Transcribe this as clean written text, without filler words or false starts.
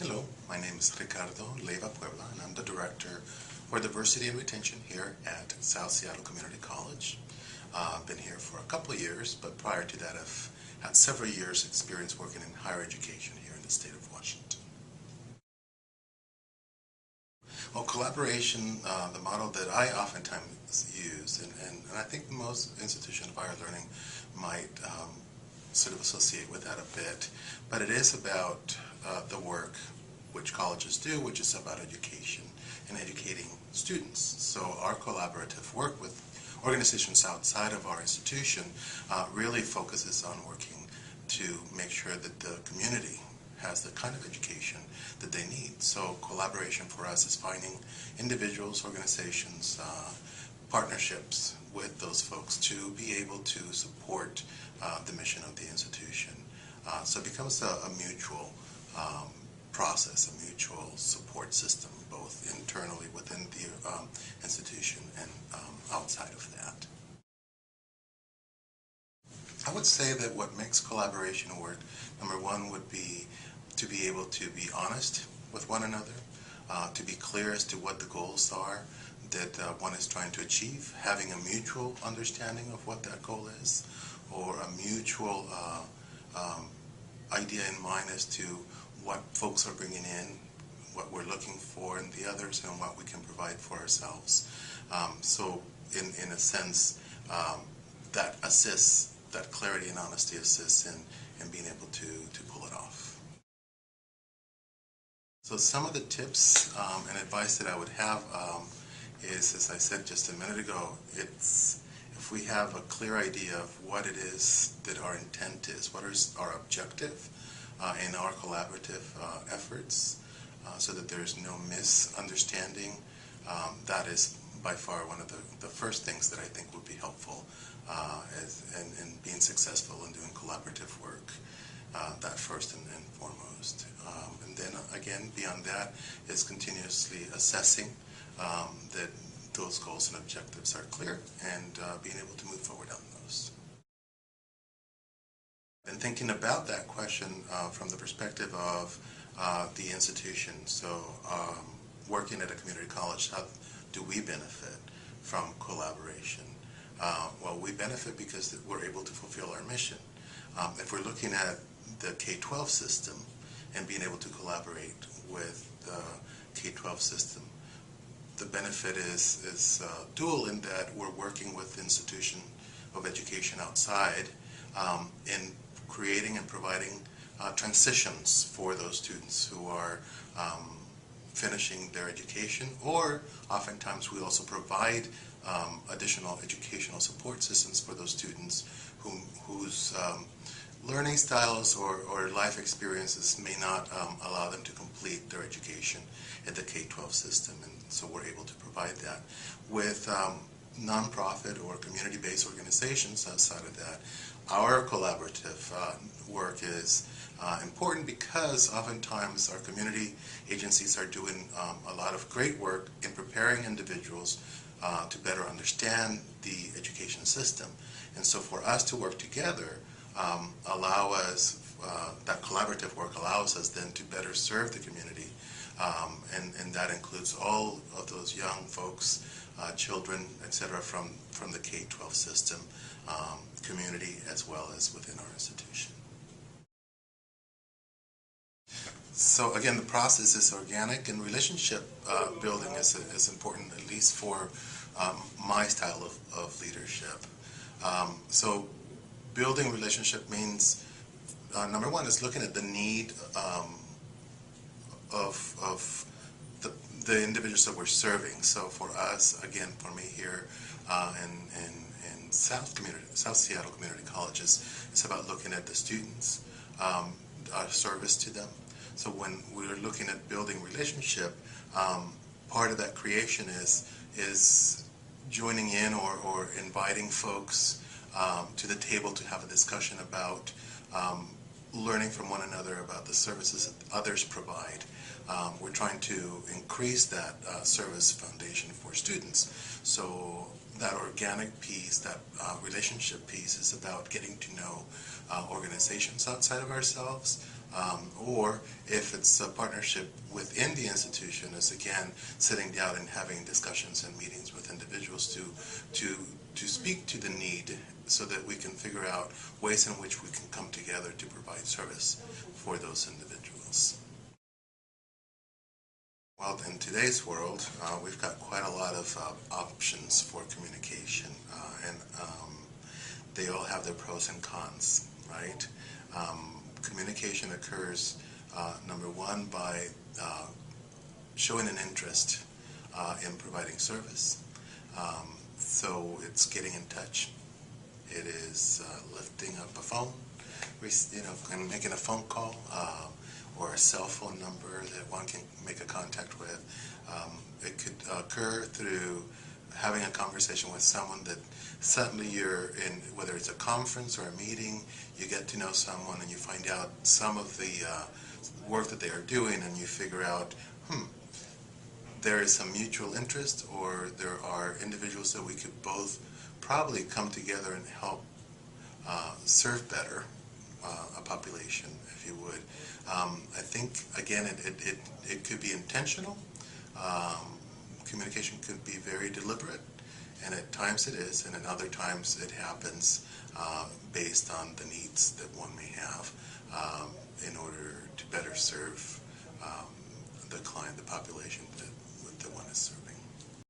Hello, my name is Ricardo Puebla, and I'm the Director for Diversity and Retention here at South Seattle Community College. I've been here for a couple of years, but prior to that I've had several years experience working in higher education here in the state of Washington. Well, collaboration, the model that I oftentimes use, and I think most institutions of higher learning might sort of associate with that a bit, but it is about the work which colleges do, which is about education and educating students. So our collaborative work with organizations outside of our institution really focuses on working to make sure that the community has the kind of education that they need. So collaboration for us is finding individuals, organizations, partnerships with those folks to be able to support the mission of the institution. So it becomes a mutual process, a mutual support system, both internally within the institution and outside of that. I would say that what makes collaboration work, number one, would be to be able to be honest with one another, to be clear as to what the goals are that one is trying to achieve, having a mutual understanding of what that goal is, or a mutual idea in mind as to what folks are bringing in, what we're looking for in the others, and what we can provide for ourselves. So in a sense, that assists, that clarity and honesty assists in being able to pull it off. So some of the tips and advice that I would have is, as I said just a minute ago, it's if we have a clear idea of what it is that our intent is, what is our objective in our collaborative efforts, so that there's no misunderstanding, that is by far one of the first things that I think would be helpful in being successful in doing collaborative work. That first and foremost. And then again, beyond that is continuously assessing that those goals and objectives are clear and being able to move forward on those. And thinking about that question from the perspective of the institution. So working at a community college, how do we benefit from collaboration? Well, we benefit because we're able to fulfill our mission. If we're looking at the K-12 system and being able to collaborate with the K-12 system, the benefit is dual in that we're working with the institution of education outside in creating and providing transitions for those students who are finishing their education, or oftentimes we also provide additional educational support systems for those students whose learning styles or life experiences may not allow them to complete their education at the K-12 system, and so we're able to provide that. With nonprofit or community-based organizations outside of that, our collaborative work is important because oftentimes our community agencies are doing a lot of great work in preparing individuals to better understand the education system. And so for us to work together, that collaborative work allows us then to better serve the community, and that includes all of those young folks, children, etc., from the K-12 system, community, as well as within our institution. So again, the process is organic, and relationship building is important, at least for my style of leadership. So building relationship means, number one, is looking at the need of the individuals that we're serving. So for us, again, for me here in South Seattle Community Colleges, it's about looking at the students, our service to them. So when we're looking at building relationship, part of that creation is joining in or inviting folks to the table to have a discussion about learning from one another about the services that others provide. We're trying to increase that service foundation for students. So that organic piece, that relationship piece, is about getting to know organizations outside of ourselves, Or if it's a partnership within the institution, is again sitting down and having discussions and meetings with individuals to speak to the need so that we can figure out ways in which we can come together to provide service for those individuals. Well, in today's world, we've got quite a lot of options for communication, and they all have their pros and cons, right? Communication occurs, number one, by showing an interest in providing service. So it's getting in touch. It is lifting up a phone, and making a phone call, or a cell phone number that one can make a contact with. It could occur through having a conversation with someone that suddenly you're in, whether it's a conference or a meeting, you get to know someone and you find out some of the work that they are doing, and you figure out, there is some mutual interest, or there are individuals that we could both probably come together and help serve better a population, if you would. I think, again, it could be intentional. Communication could be very deliberate, and at times it is, and at other times it happens based on the needs that one may have in order to better serve the client, the population that one is serving.